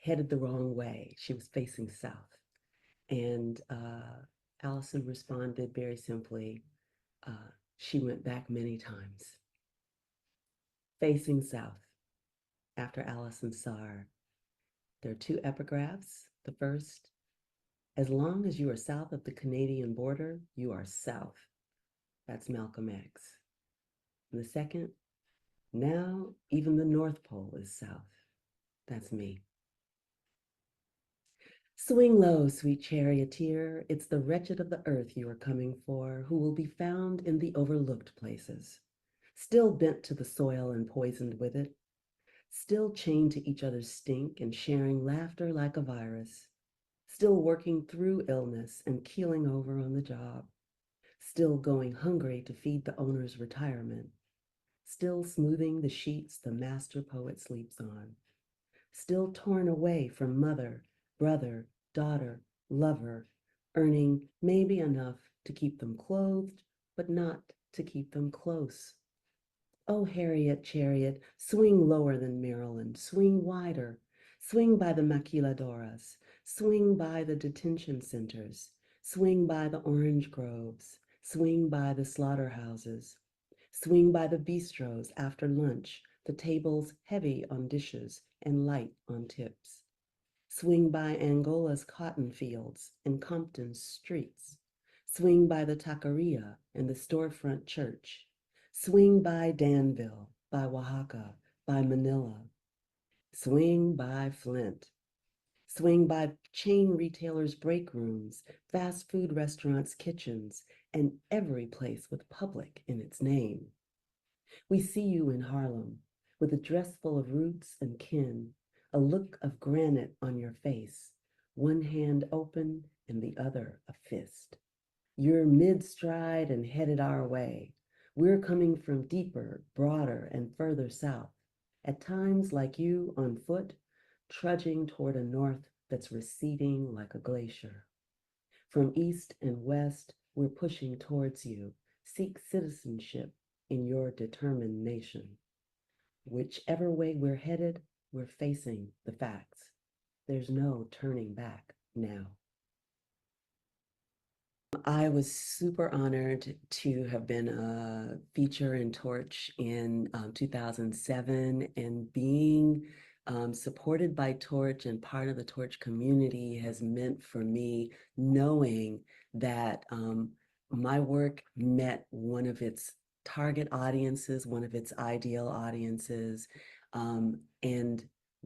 headed the wrong way. She was facing south. And Allison responded very simply, she went back many times. Facing south, after Allison Sarr. There are two epigraphs. The first, as long as you are south of the Canadian border, you are south. That's Malcolm X. And the second, now even the North Pole is south. That's me. Swing low, sweet charioteer, it's the wretched of the earth you are coming for, who will be found in the overlooked places, still bent to the soil and poisoned with it, still chained to each other's stink and sharing laughter like a virus, still working through illness and keeling over on the job, still going hungry to feed the owner's retirement, still smoothing the sheets the master poet sleeps on, still torn away from mother, brother, daughter, lover, earning maybe enough to keep them clothed, but not to keep them close. Oh, Harriet chariot, swing lower than Maryland, swing wider, swing by the maquiladoras, swing by the detention centers, swing by the orange groves, swing by the slaughterhouses, swing by the bistros after lunch, the tables heavy on dishes and light on tips. Swing by Angola's cotton fields and Compton's streets. Swing by the taqueria and the storefront church. Swing by Danville, by Oaxaca, by Manila. Swing by Flint. Swing by chain retailers' break rooms, fast food restaurants' kitchens, and every place with public in its name. We see you in Harlem with a dress full of roots and kin, a look of granite on your face, one hand open and the other a fist. You're mid-stride and headed our way. We're coming from deeper, broader, and further south, at times like you on foot, trudging toward a north that's receding like a glacier. From east and west, we're pushing towards you. Seek citizenship in your determined nation. Whichever way we're headed, we're facing the facts. There's no turning back now. I was super honored to have been a feature in Torch in 2007, and being supported by Torch and part of the Torch community has meant for me knowing that my work met one of its target audiences, one of its ideal audiences, and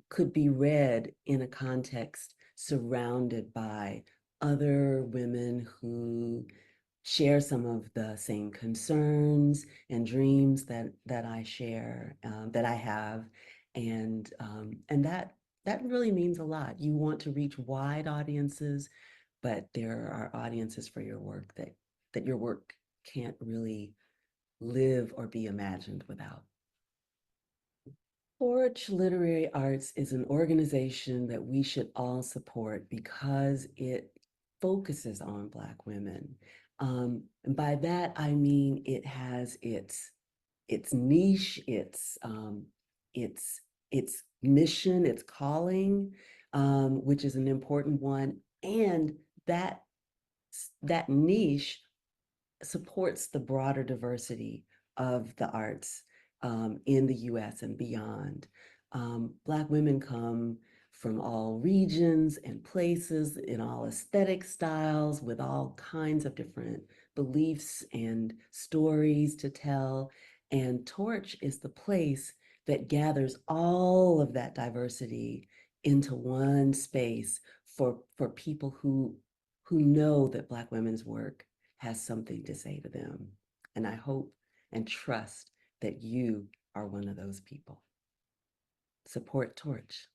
could be read in a context surrounded by other women who share some of the same concerns and dreams that I share, that I have, and that really means a lot. You want to reach wide audiences, but there are audiences for your work that your work can't really live or be imagined without. Torch Literary Arts is an organization that we should all support because it focuses on Black women. And by that, I mean it has its niche, its mission, its calling, which is an important one, and that niche supports the broader diversity of the arts in the US and beyond. Black women come from all regions and places, in all aesthetic styles, with all kinds of different beliefs and stories to tell. And Torch is the place that gathers all of that diversity into one space for people who know that Black women's work has something to say to them. And I hope and trust that you are one of those people. Support Torch.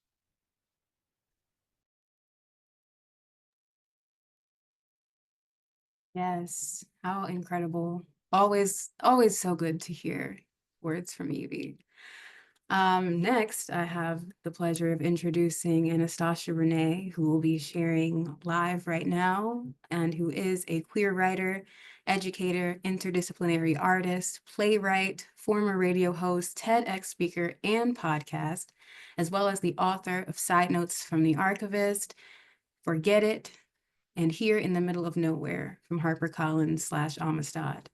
Yes, how incredible. Always so good to hear words from Evie. Next, I have the pleasure of introducing Anastacia-Reneé, who will be sharing live right now, and who is a queer writer, educator, interdisciplinary artist, playwright, former radio host, TEDx speaker, and podcast, as well as the author of Side Notes from the Archivist, Forget It, and Here in the Middle of Nowhere from HarperCollins/Amistad.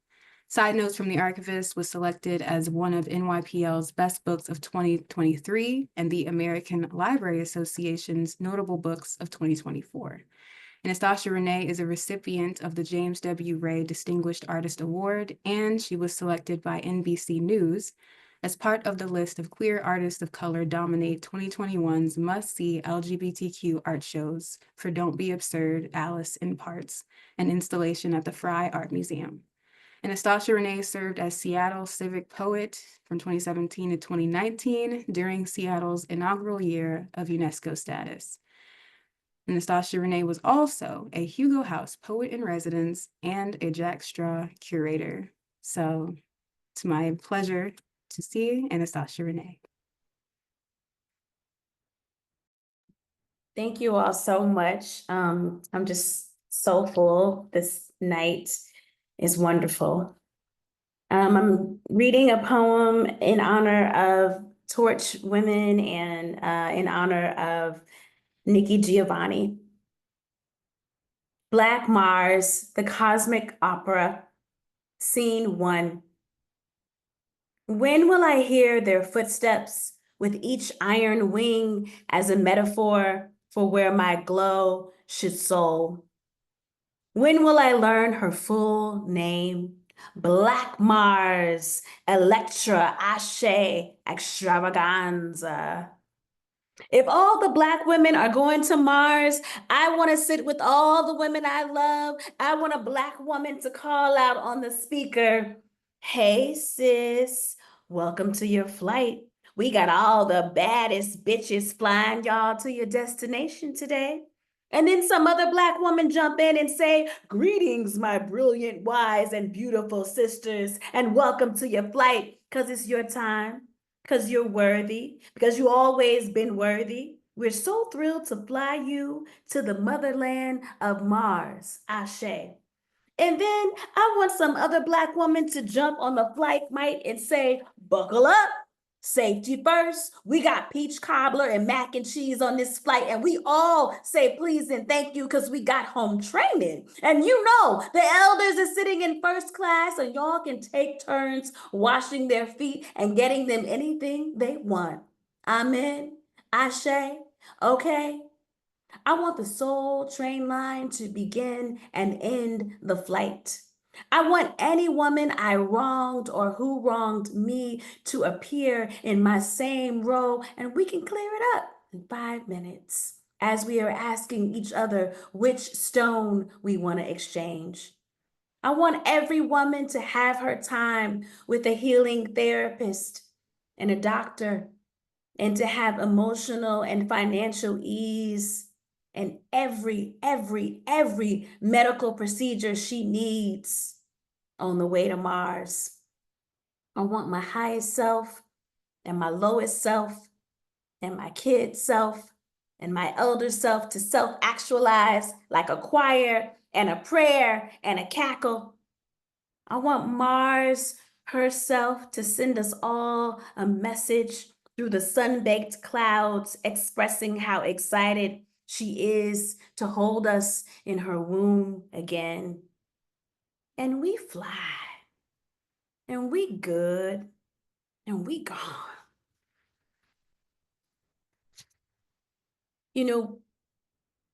Side Notes from the Archivist was selected as one of NYPL's best books of 2023 and the American Library Association's notable books of 2024. Anastacia-Reneé is a recipient of the James W. Ray Distinguished Artist Award, and she was selected by NBC News as part of the list of queer artists of color dominate 2021's must-see LGBTQ art shows for Don't Be Absurd, Alice in Parts, an installation at the Frye Art Museum. Anastacia-Reneé served as Seattle's Civic Poet from 2017 to 2019 during Seattle's inaugural year of UNESCO status. Anastacia-Reneé was also a Hugo House Poet in Residence and a Jack Straw curator. So it's my pleasure to see Anastacia-Reneé. Thank you all so much. I'm just so full. This night is wonderful. I'm reading a poem in honor of Torch women and in honor of Nikki Giovanni. Black Mars, the Cosmic Opera, Scene 1. When will I hear their footsteps with each iron wing as a metaphor for where my glow should soul? When will I learn her full name? Black Mars, Electra, Ashe, Extravaganza. If all the Black women are going to Mars, I want to sit with all the women I love. I want a Black woman to call out on the speaker, "Hey sis, welcome to your flight. We got all the baddest bitches flying y'all to your destination today." And then some other Black woman jump in and say, "Greetings, my brilliant, wise, and beautiful sisters, and welcome to your flight, because it's your time. Because you're worthy, because you always been worthy. We're so thrilled to fly you to the motherland of Mars, Ashe." And then I want some other Black woman to jump on the flight mic and say, "Buckle up, safety first. We got peach cobbler and mac and cheese on this flight, and we all say please and thank you because we got home training. And you know, the elders are sitting in first class, and y'all can take turns washing their feet and getting them anything they want. Amen. Ashe. Okay. I want the soul train line to begin and end the flight. I want any woman I wronged or who wronged me to appear in my same row, and we can clear it up in 5 minutes as we are asking each other which stone we want to exchange. I want every woman to have her time with a healing therapist and a doctor, and to have emotional and financial ease and every medical procedure she needs on the way to Mars. I want my highest self and my lowest self and my kid self and my elder self to self-actualize like a choir and a prayer and a cackle. I want Mars herself to send us all a message through the sun-baked clouds expressing how excited she is to hold us in her womb again. And we fly, and we good, and we gone. You know,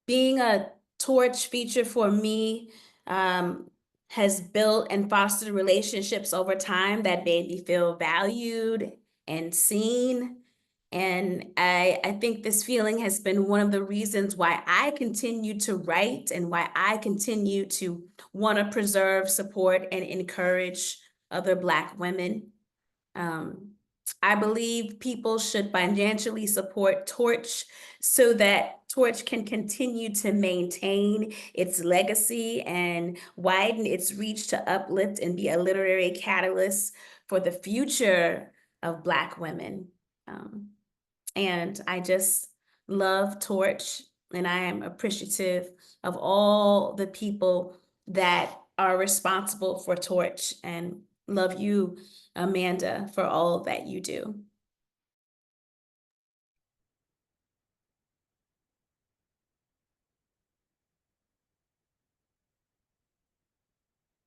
being a Torch feature for me has built and fostered relationships over time that made me feel valued and seen. And I think this feeling has been one of the reasons why I continue to write and why I continue to want to preserve, support, and encourage other Black women. I believe people should financially support Torch so that Torch can continue to maintain its legacy and widen its reach to uplift and be a literary catalyst for the future of Black women. And I just love Torch, and I am appreciative of all the people that are responsible for Torch, and love you, Amanda, for all that you do.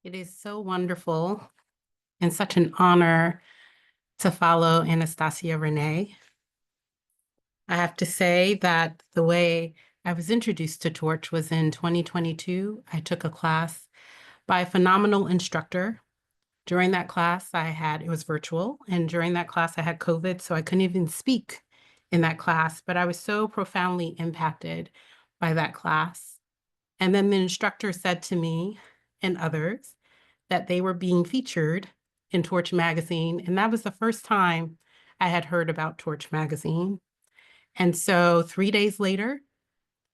It is so wonderful and such an honor to follow Anastacia-Reneé. I have to say that the way I was introduced to Torch was in 2022. I took a class by a phenomenal instructor. During that class, it was virtual, and during that class I had COVID, so I couldn't even speak in that class, but I was so profoundly impacted by that class. And then the instructor said to me and others that they were being featured in Torch magazine, and that was the first time I had heard about Torch magazine. And so 3 days later,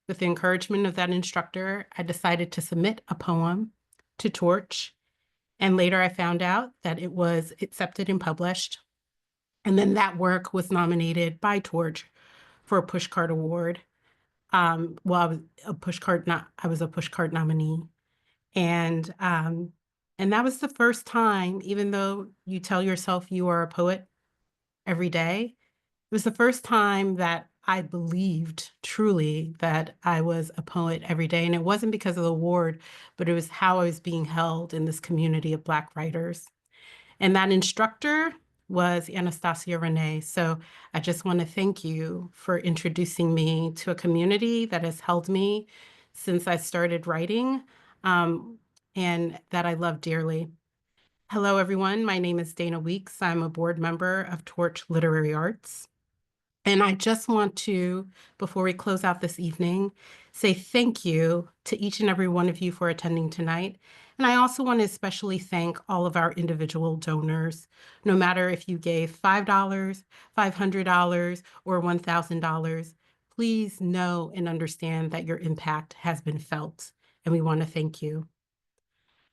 with the encouragement of that instructor, I decided to submit a poem to Torch. And later I found out that it was accepted and published. And then that work was nominated by Torch for a Pushcart Award. I was a Pushcart nominee. And that was the first time, even though you tell yourself you are a poet every day, it was the first time that I believed truly that I was a poet every day. And it wasn't because of the award, but it was how I was being held in this community of Black writers. And that instructor was Anastacia-Reneé. So I just want to thank you for introducing me to a community that has held me since I started writing, and that I love dearly. Hello, everyone. My name is Dana Weeks. I'm a board member of Torch Literary Arts. And I just want to, before we close out this evening, say thank you to each and every one of you for attending tonight. And I also want to especially thank all of our individual donors, no matter if you gave $5, $500, or $1,000, please know and understand that your impact has been felt, and we want to thank you.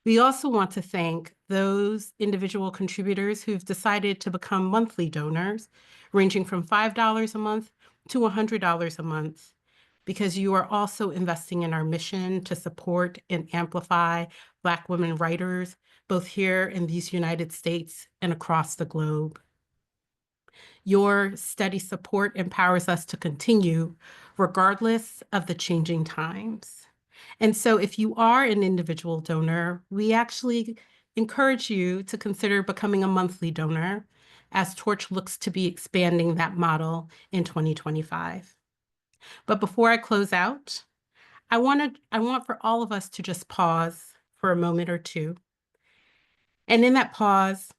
We also want to thank those individual contributors who've decided to become monthly donors, ranging from $5 a month to $100 a month, because you are also investing in our mission to support and amplify Black women writers, both here in these United States and across the globe. Your steady support empowers us to continue regardless of the changing times. And so if you are an individual donor, we actually encourage you to consider becoming a monthly donor, as Torch looks to be expanding that model in 2025. But before I close out, I want for all of us to just pause for a moment or two. And in that pause,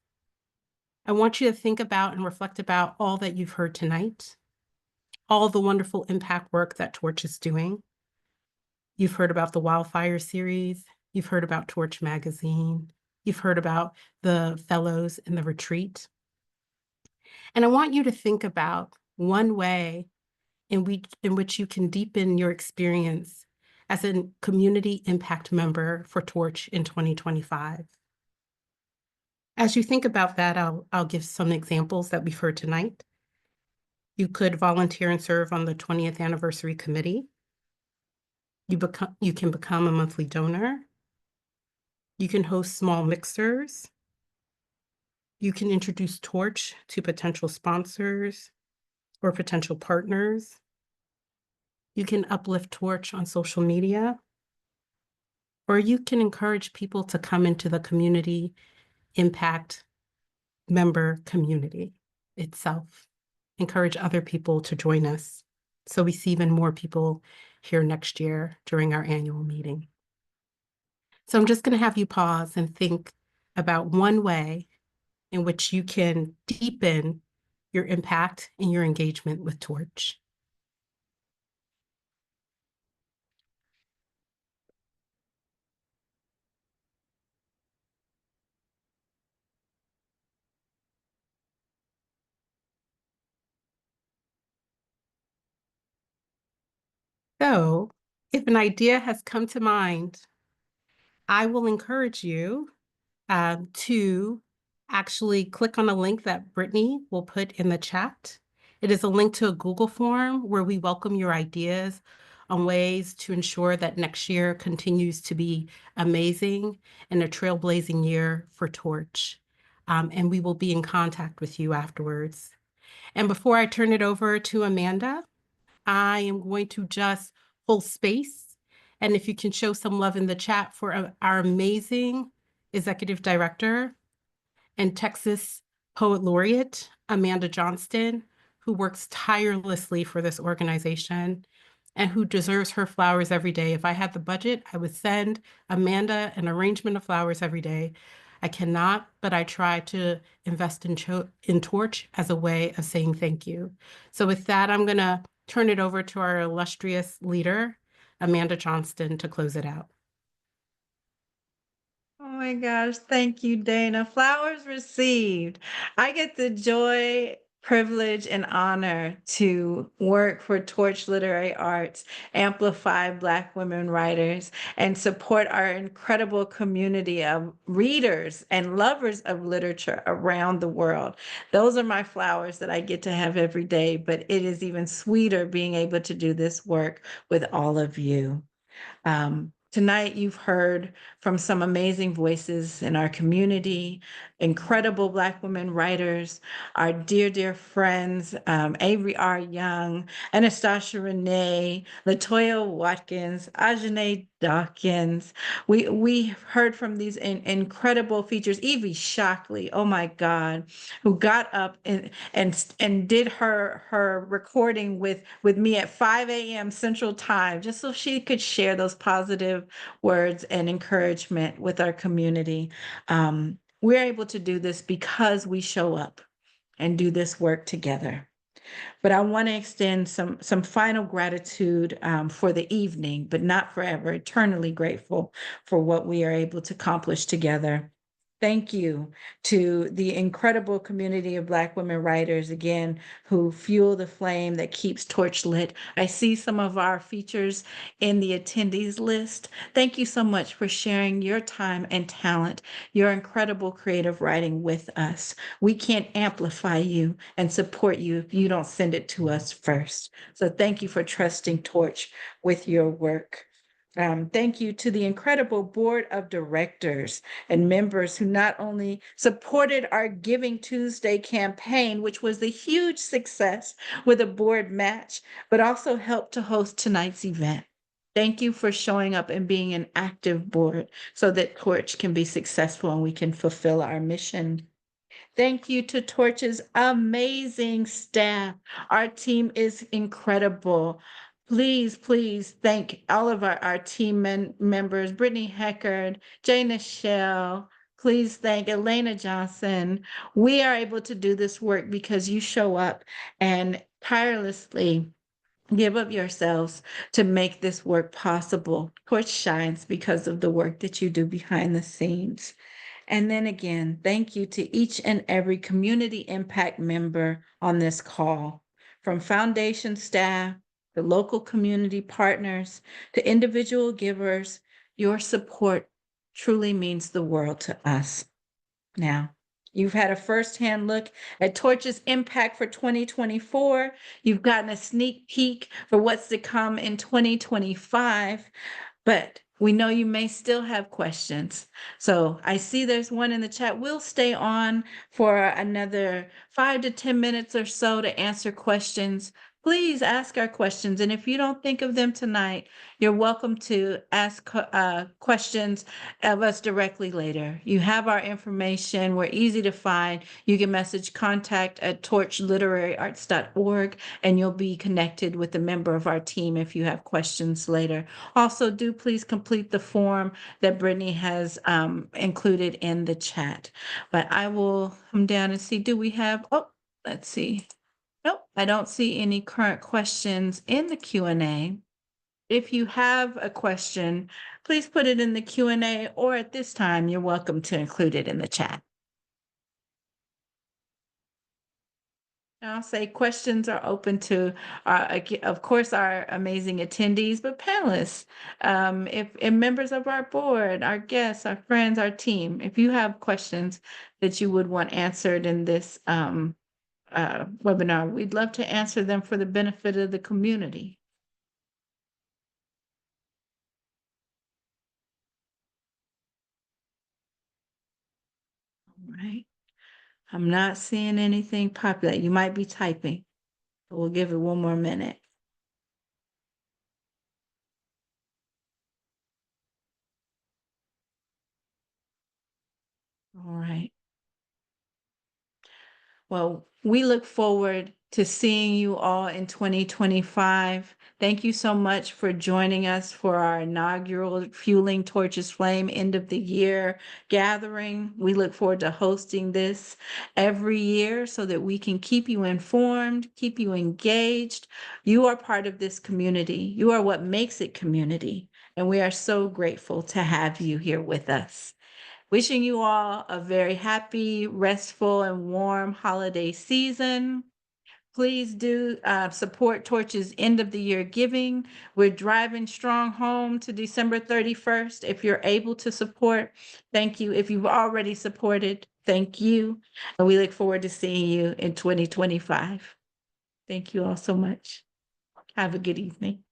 I want you to think about and reflect about all that you've heard tonight, all the wonderful impact work that Torch is doing. You've heard about the Wildfire series. You've heard about Torch magazine. You've heard about the fellows in the retreat. And I want you to think about one way in which you can deepen your experience as a community impact member for Torch in 2025. As you think about that, I'll give some examples that we've heard tonight. You could volunteer and serve on the 20th anniversary committee. You can become a monthly donor. You can host small mixers. You can introduce Torch to potential sponsors or potential partners. You can uplift Torch on social media. Or you can encourage people to come into the community impact member community itself. Encourage other people to join us so we see even more people here next year during our annual meeting. So I'm just going to have you pause and think about one way in which you can deepen your impact, and your engagement with Torch. So, if an idea has come to mind, I will encourage you to actually click on a link that Brittany will put in the chat. It is a link to a Google form where we welcome your ideas on ways to ensure that next year continues to be amazing and a trailblazing year for Torch. And we will be in contact with you afterwards. And before I turn it over to Amanda, I am going to just hold space. And if you can show some love in the chat for our amazing Executive Director and Texas Poet Laureate, Amanda Johnston, who works tirelessly for this organization and who deserves her flowers every day. If I had the budget, I would send Amanda an arrangement of flowers every day. I cannot, but I try to invest in Torch as a way of saying thank you. So with that, I'm going to turn it over to our illustrious leader, Amanda Johnston, to close it out. Oh my gosh, thank you, Dana. Flowers received. I get the joy, privilege, and honor to work for Torch Literary Arts, amplify Black women writers, and support our incredible community of readers and lovers of literature around the world. Those are my flowers that I get to have every day, but it is even sweeter being able to do this work with all of you. Tonight, you've heard from some amazing voices in our community, incredible Black women writers, our dear, dear friends, Avery R. Young, Anastacia-Reneé, LaToya Watkins, Ajanaé Dawkins. We heard from these incredible features, Evie Shockley, oh my God, who got up and did her recording with me at 5 a.m. Central Time, just so she could share those positive words and encouragement with our community. We're able to do this because we show up and do this work together. But I want to extend some final gratitude for the evening, but not forever, eternally grateful for what we are able to accomplish together. Thank you to the incredible community of Black women writers, again, who fuel the flame that keeps Torch lit. I see some of our features in the attendees list. Thank you so much for sharing your time and talent, your incredible creative writing with us. We can't amplify you and support you if you don't send it to us first. So thank you for trusting Torch with your work. Thank you to the incredible board of directors and members who not only supported our Giving Tuesday campaign, which was a huge success with a board match, but also helped to host tonight's event. Thank you for showing up and being an active board so that Torch can be successful and we can fulfill our mission. Thank you to Torch's amazing staff. Our team is incredible. Please, please thank all of our team members, Brittany Heckard, Jay Shell. Please thank Elena Johnson. We are able to do this work because you show up and tirelessly give of yourselves to make this work possible. Torch shines because of the work that you do behind the scenes. And then again, thank you to each and every community impact member on this call, from foundation staff, to local community partners, to individual givers. Your support truly means the world to us. Now, you've had a firsthand look at Torch's impact for 2024. You've gotten a sneak peek for what's to come in 2025, but we know you may still have questions. So I see there's one in the chat. We'll stay on for another 5 to 10 minutes or so to answer questions. Please ask our questions. And if you don't think of them tonight, you're welcome to ask questions of us directly later. You have our information. We're easy to find. You can message contact@torchliteraryarts.org and you'll be connected with a member of our team if you have questions later. Also, do please complete the form that Brittany has included in the chat. But I will come down and see, do we have, oh, let's see. Nope, I don't see any current questions in the Q&A. If you have a question, please put it in the Q&A, or at this time, you're welcome to include it in the chat. I'll say questions are open to, of course, our amazing attendees, but panelists, if members of our board, our guests, our friends, our team, if you have questions that you would want answered in this webinar, we'd love to answer them for the benefit of the community. All right. I'm not seeing anything populate. You might be typing. We'll give it one more minute. All right. Well, we look forward to seeing you all in 2025. Thank you so much for joining us for our inaugural Fueling Torches Flame end of the year gathering. We look forward to hosting this every year so that we can keep you informed, keep you engaged. You are part of this community. You are what makes it community. And we are so grateful to have you here with us. Wishing you all a very happy, restful, and warm holiday season. Please do support Torch's end of the year giving. We're driving strong home to December 31st. If you're able to support, thank you. If you've already supported, thank you. And we look forward to seeing you in 2025. Thank you all so much. Have a good evening.